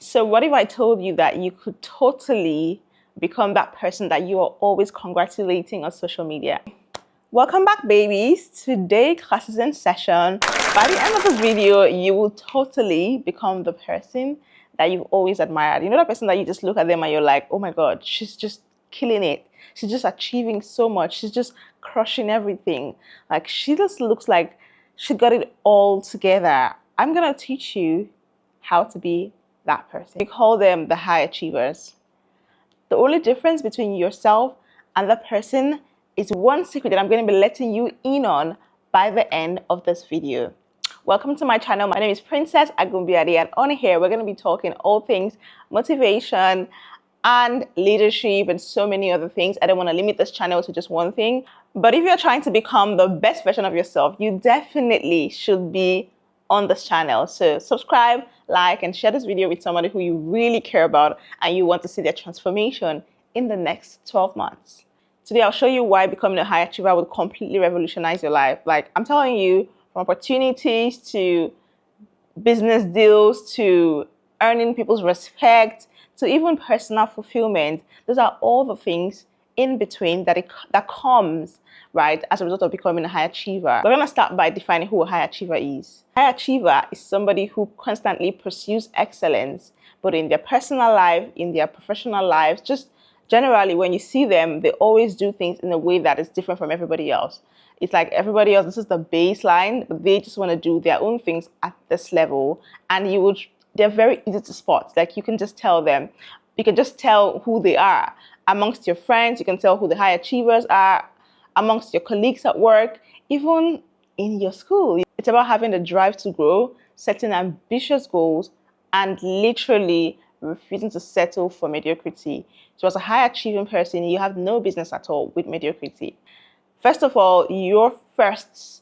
So what if I told you that you could totally become that person that you are always congratulating on social media? Welcome back, babies. Today, class is in session. By the end of this video, you will totally become the person that you've always admired. You know that person that you just look at them and you're like, oh my God, she's just killing it. She's just achieving so much. She's just crushing everything. Like, she just looks like she got it all together. I'm going to teach you how to be that person. We call them the high achievers. The only difference between yourself and that person is one secret that I'm going to be letting you in on by the end of this video. Welcome to my channel. My name is Princess Agumbiade, and on here we're going to be talking all things motivation and leadership and so many other things. I don't want to limit this channel to just one thing, but if you're trying to become the best version of yourself, you definitely should be on this channel. So subscribe, like, and share this video with somebody who you really care about and you want to see their transformation in the next 12 months. Today, I'll show you why becoming a high achiever would completely revolutionize your life. Like, I'm telling you, from opportunities to business deals to earning people's respect to even personal fulfillment, those are all the things in between that comes right as a result of becoming a high achiever. We're going to start by defining who a high achiever is. High achiever is somebody who constantly pursues excellence, but in their personal life, in their professional lives, just generally when you see them, they always do things in a way that is different from everybody else. It's like everybody else, this is the baseline, but they just want to do their own things at this level, and they're very easy to spot. Like, you can just tell them, you can just tell who they are. Amongst your friends, you can tell who the high achievers are. Amongst your colleagues at work, even in your school. It's about having the drive to grow, setting ambitious goals, and literally refusing to settle for mediocrity. So as a high achieving person, you have no business at all with mediocrity. First of all, your first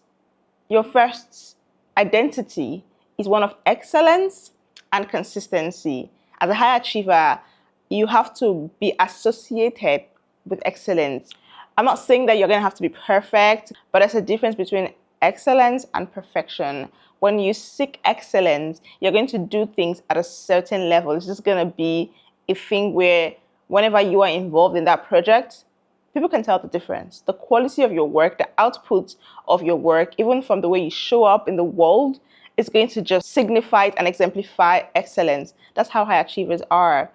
identity is one of excellence and consistency. As a high achiever, you have to be associated with excellence. I'm not saying that you're going to have to be perfect, but there's a difference between excellence and perfection. When you seek excellence, you're going to do things at a certain level. It's just going to be a thing where whenever you are involved in that project, people can tell the difference. The quality of your work, the output of your work, even from the way you show up in the world, is going to just signify and exemplify excellence. That's how high achievers are.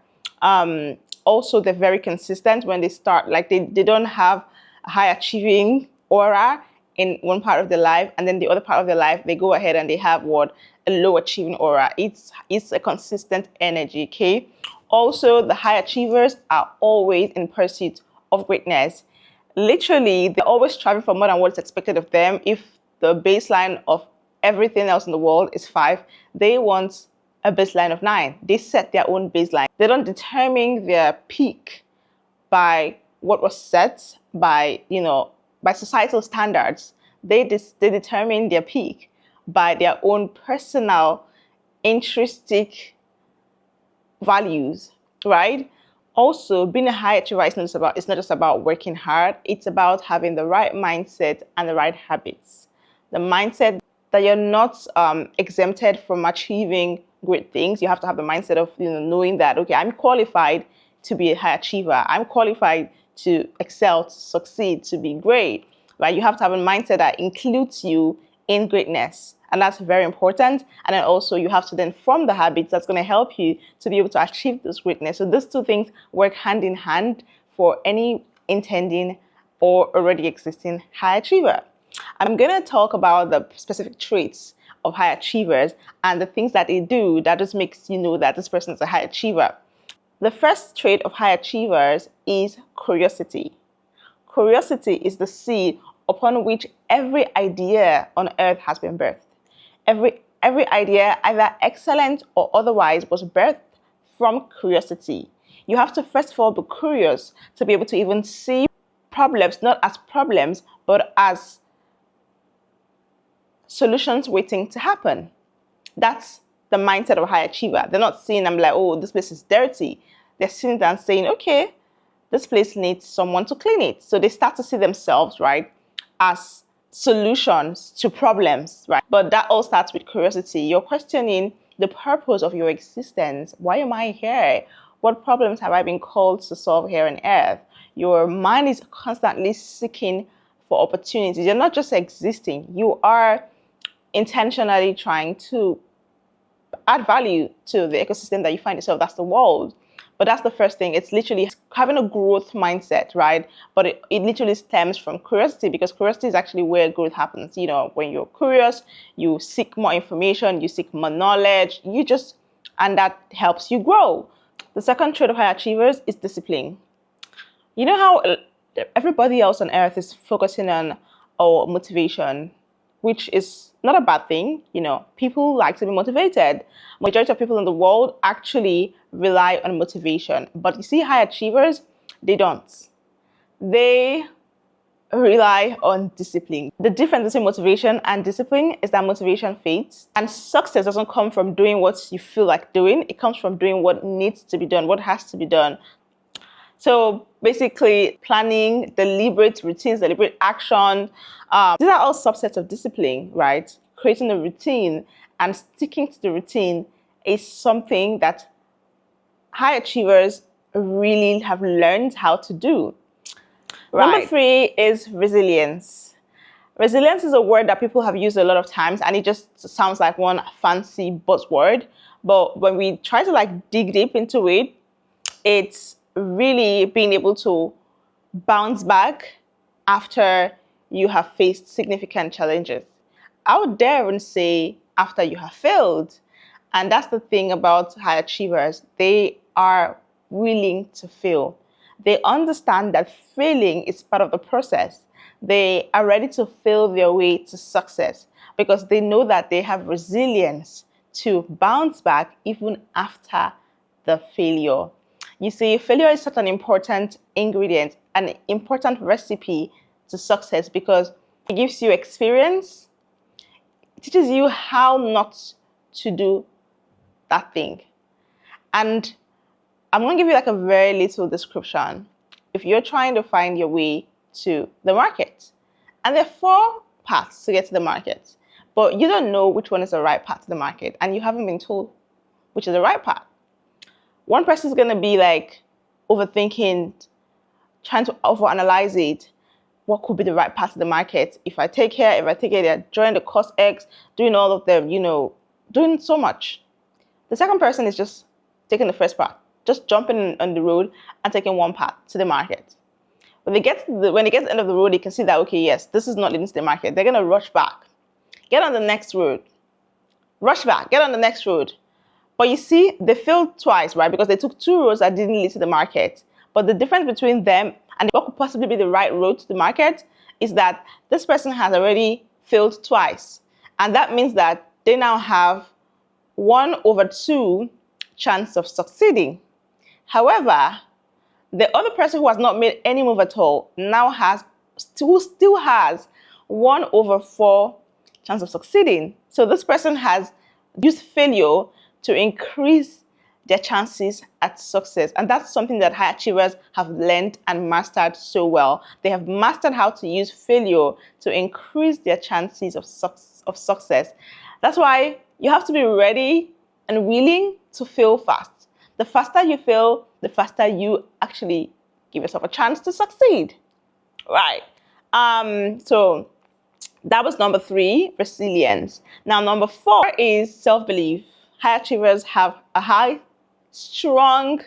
Also, they're very consistent when they start. Like, they don't have a high achieving aura in one part of their life, and then the other part of their life, they go ahead and they have a low achieving aura. It's a consistent energy, okay? Also, the high achievers are always in pursuit of greatness. Literally, they're always striving for more than what's expected of them. If the baseline of everything else in the world is 5, they want a baseline of 9. They set their own baseline. They don't determine their peak by what was set by societal standards. They determine their peak by their own personal, intrinsic values, right? Also, being a high achiever is not just about working hard. It's about having the right mindset and the right habits. The mindset that you're not exempted from achieving great things. You have to have the mindset of knowing that, okay, I'm qualified to be a high achiever. I'm qualified to excel, to succeed, to be great, right? You have to have a mindset that includes you in greatness. And that's very important. And then also you have to then form the habits that's going to help you to be able to achieve this greatness. So these two things work hand in hand for any intending or already existing high achiever. I'm going to talk about the specific traits of high achievers and the things that they do that just makes you know that this person is a high achiever. The first trait of high achievers is curiosity. Curiosity is the seed upon which every idea on earth has been birthed. Every idea, either excellent or otherwise, was birthed from curiosity. You have to first of all be curious to be able to even see problems, not as problems, but as solutions waiting to happen. That's the mindset of a high achiever. They're not seeing them like, oh, this place is dirty. They're seeing that and saying, okay, this place needs someone to clean it. So they start to see themselves, right, as solutions to problems, right? But that all starts with curiosity. You're questioning the purpose of your existence. Why am I here? What problems have I been called to solve here on earth? Your mind is constantly seeking for opportunities. You're not just existing, you are intentionally trying to add value to the ecosystem that you find yourself. That's the world. But that's the first thing. It's literally having a growth mindset, right? But it literally stems from curiosity, because curiosity is actually where growth happens. You know, when you're curious, you seek more information, you seek more knowledge, and that helps you grow. The second trait of high achievers is discipline. You know how everybody else on earth is focusing on motivation, which is not a bad thing. You know, people like to be motivated. Majority of people in the world actually rely on motivation. But you see, high achievers, they don't. They rely on discipline. The difference between motivation and discipline is that motivation fades, and success doesn't come from doing what you feel like doing. It comes from doing what needs to be done, what has to be done. So basically, planning, deliberate routines, deliberate action, these are all subsets of discipline, right? Creating a routine and sticking to the routine is something that high achievers really have learned how to do. Right. Number 3 is resilience. Resilience is a word that people have used a lot of times, and it just sounds like one fancy buzzword. But when we try to dig deep into it, it's really being able to bounce back after you have faced significant challenges. I would dare and say after you have failed. And that's the thing about high achievers. They are willing to fail. They understand that failing is part of the process. They are ready to fail their way to success because they know that they have resilience to bounce back even after the failure. You see, failure is such an important ingredient, an important recipe to success, because it gives you experience. It teaches you how not to do that thing. And I'm going to give you a very little description. If you're trying to find your way to the market, and there are 4 paths to get to the market, but you don't know which one is the right path to the market, and you haven't been told which is the right path. One person is going to be overthinking, trying to overanalyze it. What could be the right path to the market? If I take here, if I take it, join the course X, doing all of them, doing so much. The second person is just taking the first path, just jumping on the road and taking one path to the market. When they get to the end of the road, they can see that, okay, yes, this is not leading to the market. They're going to rush back, get on the next road, rush back, get on the next road. But you see, they failed twice, right? Because they took 2 roads that didn't lead to the market. But the difference between them and what could possibly be the right road to the market is that this person has already failed twice. And that means that they now have 1/2 chance of succeeding. However, the other person who has not made any move at all now still has 1/4 chance of succeeding. So this person has used failure to increase their chances at success. And that's something that high achievers have learned and mastered so well. They have mastered how to use failure to increase their chances of success. That's why you have to be ready and willing to fail fast. The faster you fail, the faster you actually give yourself a chance to succeed. Right. So that was number 3, resilience. Now, number 4 is self-belief. High achievers have a high, strong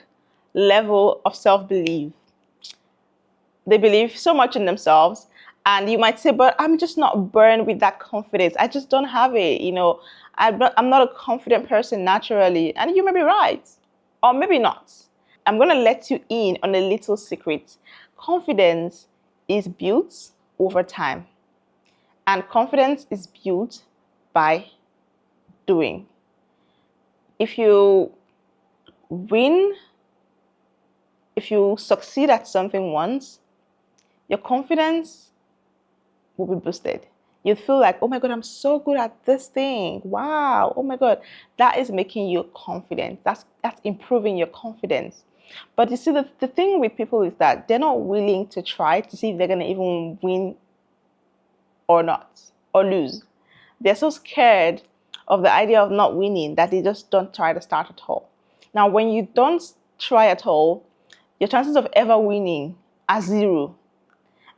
level of self-belief. They believe so much in themselves. And you might say, but I'm just not burned with that confidence. I just don't have it. I'm not a confident person naturally. And you may be right, or maybe not. I'm going to let you in on a little secret. Confidence is built over time. And confidence is built by doing. If you win, if you succeed at something once, your confidence will be boosted. You feel like, oh my God, I'm so good at this thing. Wow. Oh my God. That is making you confident. That's improving your confidence. But you see, the thing with people is that they're not willing to try to see if they're going to even win or not, or lose. They're so scared of the idea of not winning that they just don't try to start at all. Now, when you don't try at all, your chances of ever winning are zero.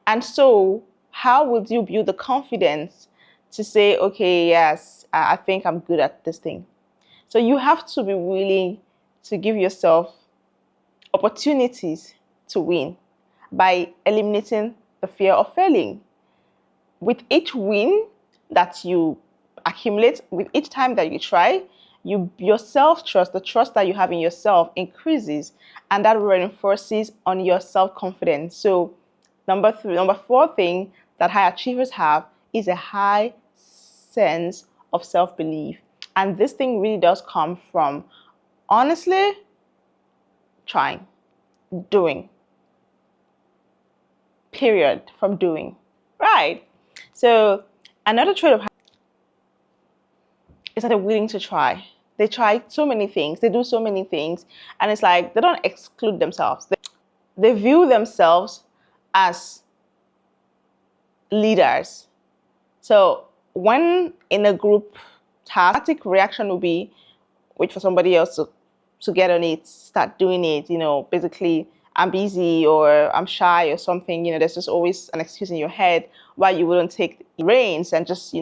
And so, how would you build the confidence to say, okay, yes, I think I'm good at this thing? So you have to be willing to give yourself opportunities to win by eliminating the fear of failing. With each win that you accumulate, with each time that you try, your self-trust, the trust that you have in yourself increases, and that reinforces on your self-confidence. So number four thing that high achievers have is a high sense of self-belief. And this thing really does come from, honestly, trying, doing. Period. From doing. Right. So another trait of is that they're willing to try. They try so many things. They do so many things. And it's like they don't exclude themselves. They view themselves as leaders. So when in a group task, automatic reaction will be wait for somebody else to get on it, start doing it, basically I'm busy or I'm shy or something, there's just always an excuse in your head why you wouldn't take the reins and just,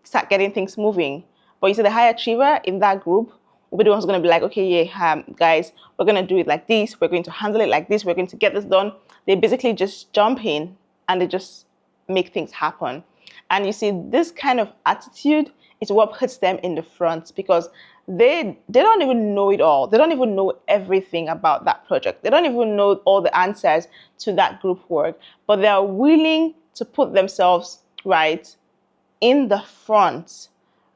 start getting things moving. But you see the high achiever in that group will be the one who's going to be like, okay, yeah, guys, we're going to do it like this. We're going to handle it like this. We're going to get this done. They basically just jump in and they just make things happen. And you see, this kind of attitude is what puts them in the front because they don't even know it all. They don't even know everything about that project. They don't even know all the answers to that group work, but they are willing to put themselves right in the front.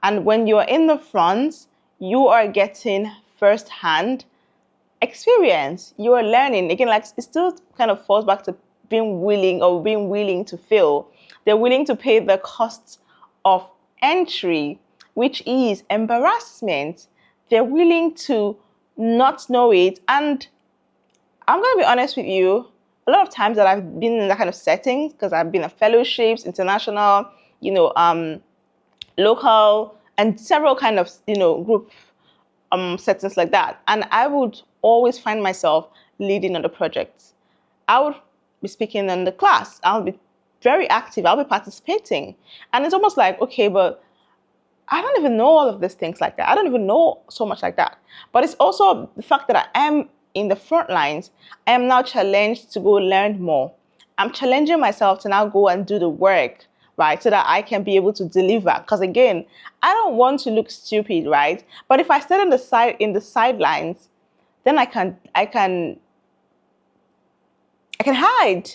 And when you're in the front, you are getting firsthand experience. You are learning. Again, like it still kind of falls back to being willing to fail. They're willing to pay the cost of entry, which is embarrassment. They're willing to not know it. And I'm going to be honest with you, a lot of times that I've been in that kind of settings, because I've been at fellowships, international, local, and several kind of, group settings like that. And I would always find myself leading on the projects. I would be speaking in the class. I'll be very active. I'll be participating. And it's almost like, okay, but I don't even know all of these things like that. I don't even know so much like that. But it's also the fact that I am in the front lines. I am now challenged to go learn more. I'm challenging myself to now go and do the work, right? So that I can be able to deliver. Because again, I don't want to look stupid, right? But if I stand on the sidelines, then I can hide.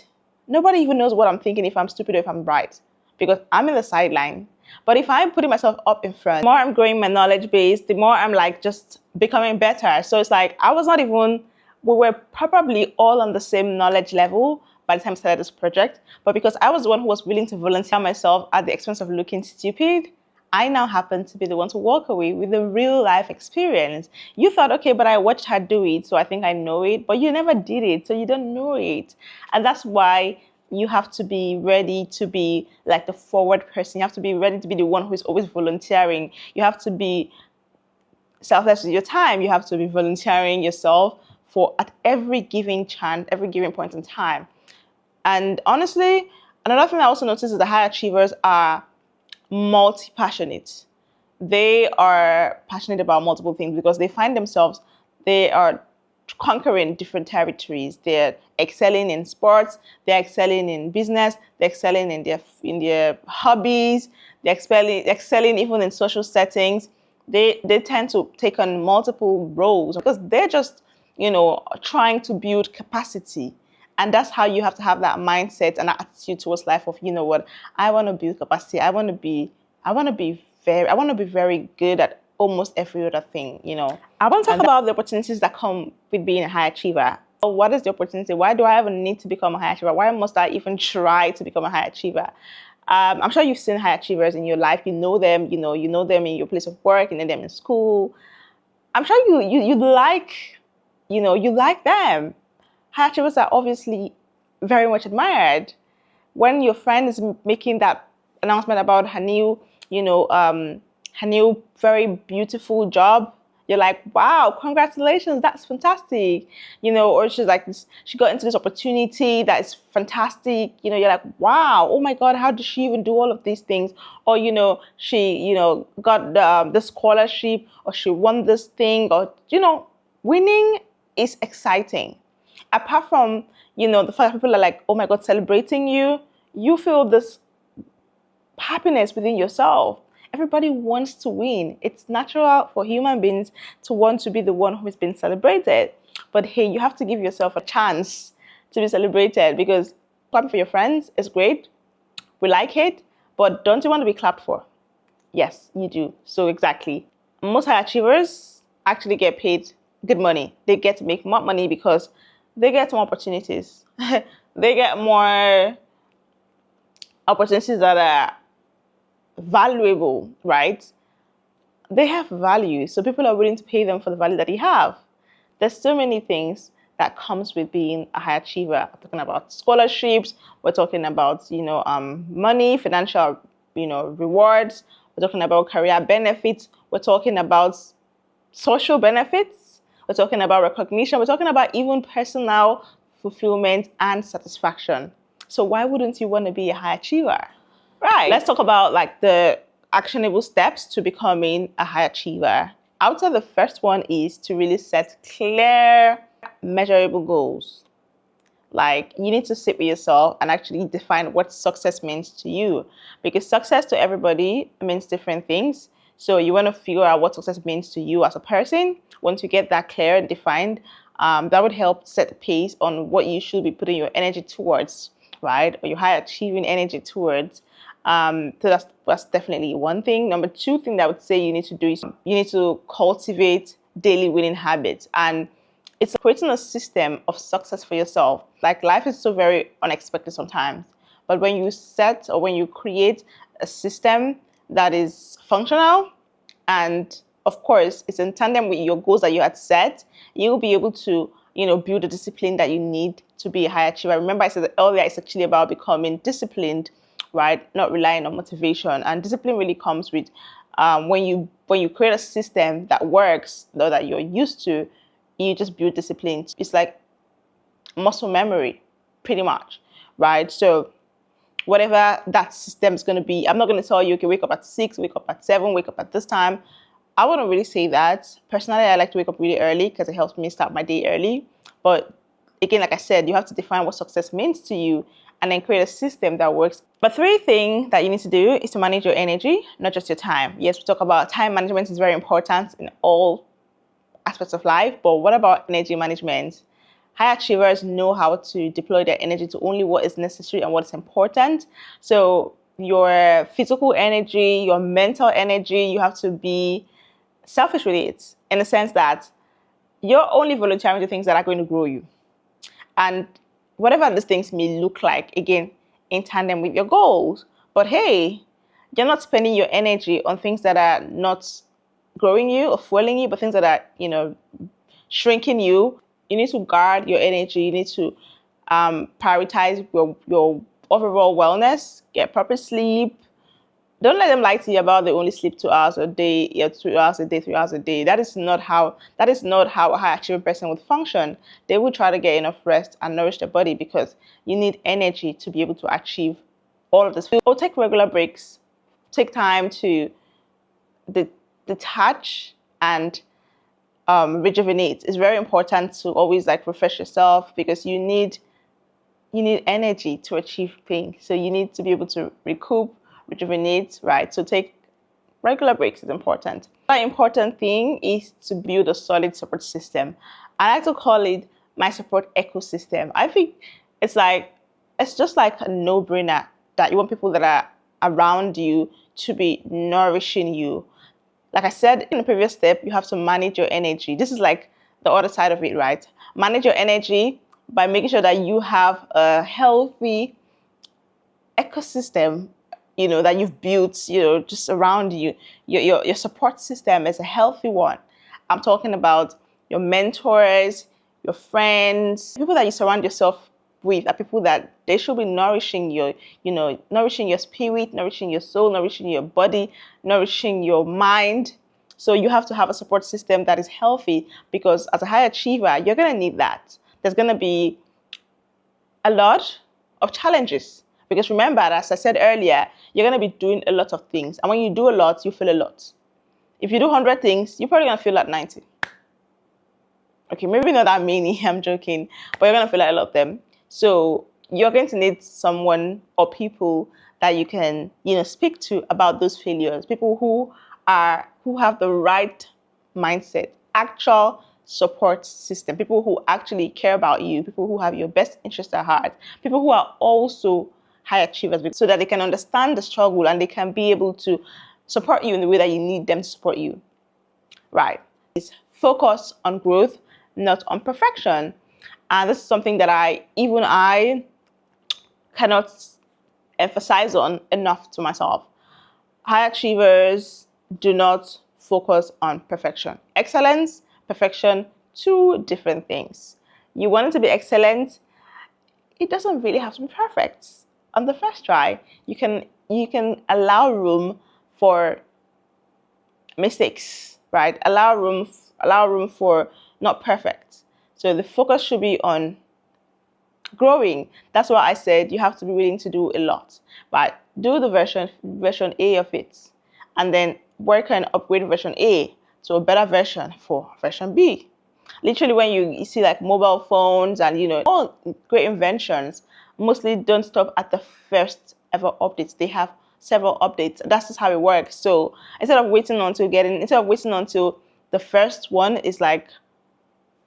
Nobody even knows what I'm thinking, if I'm stupid or if I'm bright, because I'm in the sideline. But if I'm putting myself up in front, the more I'm growing my knowledge base, the more I'm like just becoming better. So it's like we were probably all on the same knowledge level by the time I started this project. But because I was the one who was willing to volunteer myself at the expense of looking stupid, I now happen to be the one to walk away with a real life experience. You thought, okay, but I watched her do it, so I think I know it, but you never did it, so you don't know it. And that's why you have to be ready to be like the forward person. You have to be ready to be the one who is always volunteering. You have to be selfless with your time. You have to be volunteering yourself at every given chance, every given point in time. And honestly, another thing I also noticed is the high achievers are multi-passionate. They are passionate about multiple things because they find themselves, they are conquering different territories. They're excelling in sports, they're excelling in business, they're excelling in their hobbies, they're excelling even in social settings. They tend to take on multiple roles because they're just, trying to build capacity. And that's how you have to have that mindset and that attitude towards life of, I want to build capacity. I want to be very good at almost every other thing, I want to talk about the opportunities that come with being a high achiever. What is the opportunity? Why do I even need to become a high achiever? Why must I even try to become a high achiever? I'm sure you've seen high achievers in your life. You know them, you know them in your place of work, you know them in school. I'm sure you like them. High achievers are obviously very much admired. When your friend is making that announcement about her new, her new very beautiful job. You're like, wow, congratulations, that's fantastic. Or she's like, she got into this opportunity that is fantastic. You're like, wow, oh my God, how did she even do all of these things? Or, she, got the scholarship, or she won this thing, or, winning is exciting. Apart from, the fact that people are like, oh my God, celebrating you, you feel this happiness within yourself. Everybody wants to win. It's natural for human beings to want to be the one who has been celebrated. But hey, you have to give yourself a chance to be celebrated, because clapping for your friends is great. We like it, but don't you want to be clapped for? Yes, you do. So exactly. Most high achievers actually get paid good money. They get to make more money because they get more opportunities. They get more opportunities that are valuable, right? They have value, so people are willing to pay them for the value that they have. There's so many things that comes with being a high achiever. We're talking about scholarships, we're talking about money, financial rewards, we're talking about career benefits, we're talking about social benefits, we're talking about recognition, we're talking about even personal fulfillment and satisfaction. So why wouldn't you want to be a high achiever? Right. Let's talk about like the actionable steps to becoming a high achiever. I would say the first one is to really set clear, measurable goals. Like, you need to sit with yourself and actually define what success means to you, because success to everybody means different things. So you want to figure out what success means to you as a person. Once you get that clear and defined, that would help set the pace on what you should be putting your energy towards, right? Or your high achieving energy towards. So that's definitely one thing. Number two thing that I would say you need to do is you need to cultivate daily winning habits. And it's creating a system of success for yourself. Like, life is so very unexpected sometimes. But when you set or when you create a system that is functional, and of course it's in tandem with your goals that you had set, you'll be able to build the discipline that you need to be a high achiever. Remember, I said earlier, it's actually about becoming disciplined, right? Not relying on motivation. And discipline really comes with when you create a system that works, that you're used to, you just build discipline. It's like muscle memory, pretty much, right? So whatever that system is going to be, I'm not going to tell you, okay, wake up at 6, wake up at 7, wake up at this time. I wouldn't really say that. Personally, I like to wake up really early because it helps me start my day early. But again, like I said, you have to define what success means to you and then create a system that works. But three things that you need to do is to manage your energy, not just your time. Yes, we talk about time management is very important in all aspects of life, but what about energy management? High achievers know how to deploy their energy to only what is necessary and what is important. So your physical energy, your mental energy, you have to be selfish with it, in the sense that you're only volunteering to things that are going to grow you. And whatever these things may look like, again, in tandem with your goals. But hey, you're not spending your energy on things that are not growing you or fueling you, but things that are, shrinking you. You need to guard your energy. You need to prioritize your overall wellness, get proper sleep. Don't let them lie to you about they only sleep 2 hours a day, 2 hours a day, 3 hours a day. That is not how a high achieving person would function. They will try to get enough rest and nourish their body, because you need energy to be able to achieve all of this. Or take regular breaks. Take time to detach and rejuvenate. It's very important to always refresh yourself, because you need energy to achieve things. So you need to be able to recoup, rejuvenate, right? So take regular breaks is important. Another important thing is to build a solid support system. I like to call it my support ecosystem. I think it's just like a no-brainer that you want people that are around you to be nourishing you. Like I said in the previous step, you have to manage your energy. This is like the other side of it, right? Manage your energy by making sure that you have a healthy ecosystem, that you've built, just around you. Your support system is a healthy one. I'm talking about your mentors, your friends, people that you surround yourself with are people that they should be nourishing your, nourishing your spirit, nourishing your soul, nourishing your body, nourishing your mind. So you have to have a support system that is healthy, because as a high achiever, you're going to need that. There's going to be a lot of challenges, because remember, as I said earlier, you're going to be doing a lot of things. And when you do a lot, you feel a lot. If you do 100 things, you're probably going to feel like 90. Okay, maybe not that many, I'm joking, but you're going to feel like a lot of them. So you're going to need someone or people that you can, speak to about those failures. People who have the right mindset, actual support system, people who actually care about you, people who have your best interest at heart, people who are also high achievers, so that they can understand the struggle and they can be able to support you in the way that you need them to support you. Right. It's focus on growth, not on perfection. And this is something that I cannot emphasize on enough to myself. High achievers do not focus on perfection. Excellence, perfection, two different things. You want it to be excellent, it doesn't really have to be perfect. On the first try, you can allow room for mistakes, right? Allow room for not perfect. So the focus should be on growing. That's why I said you have to be willing to do a lot. But do the version A of it, and then work on upgrade version A to a better version for version B. Literally, when you see like mobile phones and all great inventions, mostly don't stop at the first ever updates. They have several updates. That's just how it works. So instead of waiting until the first one is like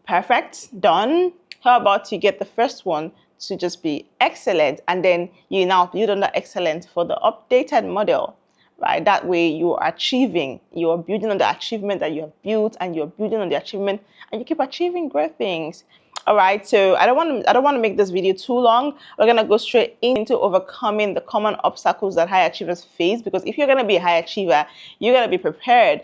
perfect, done, how about you get the first one to just be excellent, and then you now build on that excellence for the updated model, right? That way you're building on the achievement that you have built, and you're building on the achievement, and you keep achieving great things. All right, so I don't want to make this video too long. We're gonna go straight into overcoming the common obstacles that high achievers face, because if you're gonna be a high achiever, you're gonna be prepared.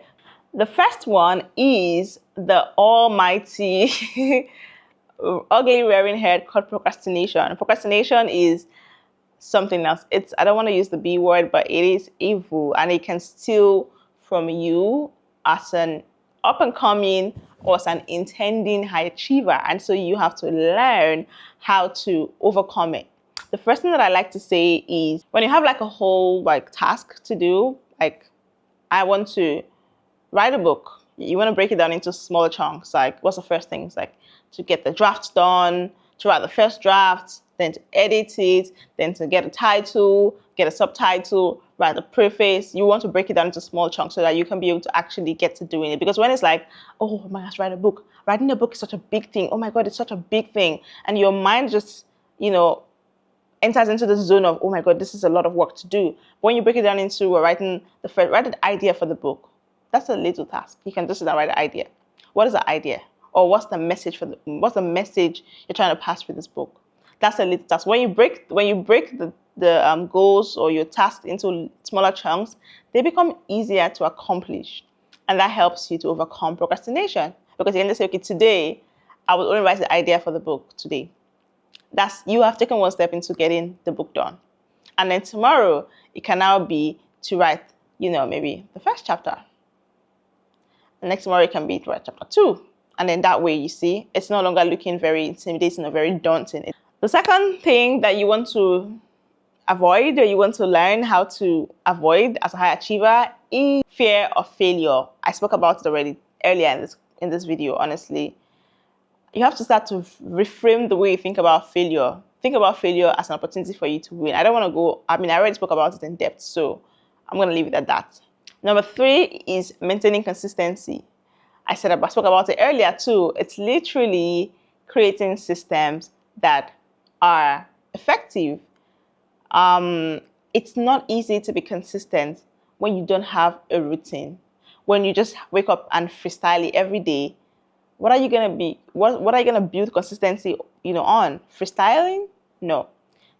The first one is the almighty ugly rearing head called procrastination. Procrastination is something else. I don't want to use the B word, but it is evil, and it can steal from you as an up and coming or as an intending high achiever. And so you have to learn how to overcome it. The first thing that I like to say is, when you have like a whole task to do, like I want to write a book, you want to break it down into smaller chunks. Like, what's the first thing? It's like to get the drafts done, to write the first draft, then to edit it, then to get a title, get a subtitle, write the preface. You want to break it down into small chunks so that you can be able to actually get to doing it. Because when it's like, oh my gosh, write a book. Writing a book is such a big thing. Oh my God, it's such a big thing. And your mind just, enters into the zone of, oh my God, this is a lot of work to do. But when you break it down into write an idea for the book, that's a little task. You can just sit down and write the idea. What is the idea? Or what's the message what's the message you're trying to pass with this book? That's a little task. When you break the goals or your tasks into smaller chunks, they become easier to accomplish. And that helps you to overcome procrastination. Because you can just say, okay, today I will only write the idea for the book today. You have taken one step into getting the book done. And then tomorrow it can now be to write, maybe the first chapter. The next tomorrow it can be to write chapter 2. And then that way, you see, it's no longer looking very intimidating or very daunting. The second thing that you want to avoid, or you want to learn how to avoid as a high achiever, is fear of failure. I spoke about it already earlier in this video, honestly. You have to start to reframe the way you think about failure. Think about failure as an opportunity for you to win. I already spoke about it in depth, so I'm going to leave it at that. Number 3 is maintaining consistency. I spoke about it earlier too. It's literally creating systems that are effective. It's not easy to be consistent when you don't have a routine. When you just wake up and freestyle it every day, what are you gonna build consistency, on? Freestyling? No.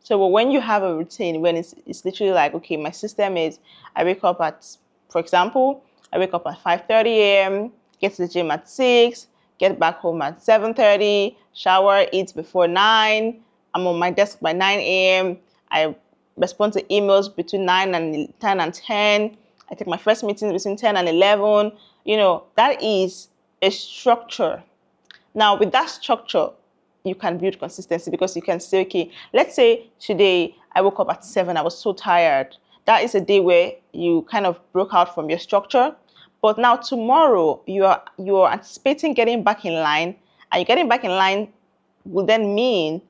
So when you have a routine, when it's literally like, okay, my system is, I wake up at 5:30 a.m., get to the gym at 6, get back home at 7:30, shower, eat before 9, I'm on my desk by 9 a.m. I respond to emails between 9 and 10 and 10. I take my first meetings between 10 and 11. That is a structure. Now, with that structure, you can build consistency because you can say, okay, let's say today I woke up at 7, I was so tired. That is a day where you kind of broke out from your structure. But now tomorrow, you are anticipating getting back in line, and you getting back in line will then mean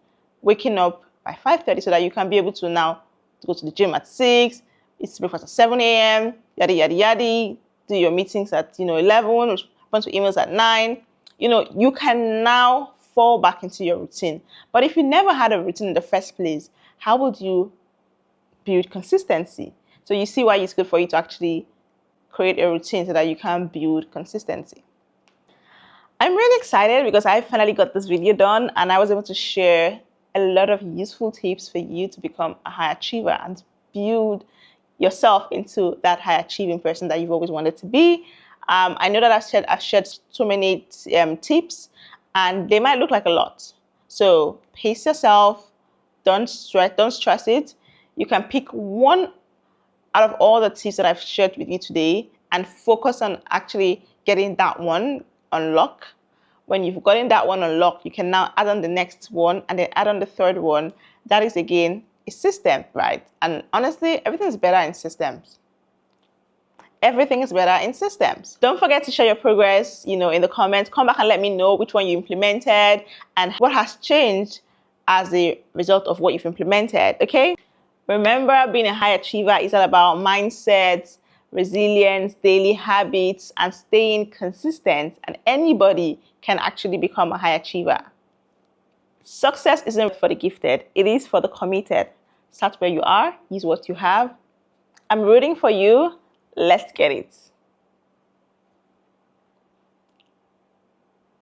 waking up by 5:30 so that you can be able to now go to the gym at 6, eat breakfast at 7 a.m., yada, yada, yada, do your meetings at 11, respond to emails at 9. You can now fall back into your routine. But if you never had a routine in the first place, how would you build consistency? So you see why it's good for you to actually create a routine so that you can build consistency. I'm really excited because I finally got this video done and I was able to share a lot of useful tips for you to become a high achiever and build yourself into that high achieving person that you've always wanted to be. I know that I've shared so many tips and they might look like a lot. So pace yourself, don't stress it. You can pick one out of all the tips that I've shared with you today and focus on actually getting that one unlocked. When you've gotten that one unlocked, you can now add on the next one and then add on the third one. That is, again, a system, right? And honestly, everything is better in systems. Everything is better in systems. Don't forget to share your progress, in the comments. Come back and let me know which one you implemented and what has changed as a result of what you've implemented, okay? Remember, being a high achiever is all about mindset, resilience, daily habits, and staying consistent. And anybody can actually become a high achiever. Success isn't for the gifted, it is for the committed. Start where you are, use what you have. I'm rooting for you. Let's get it.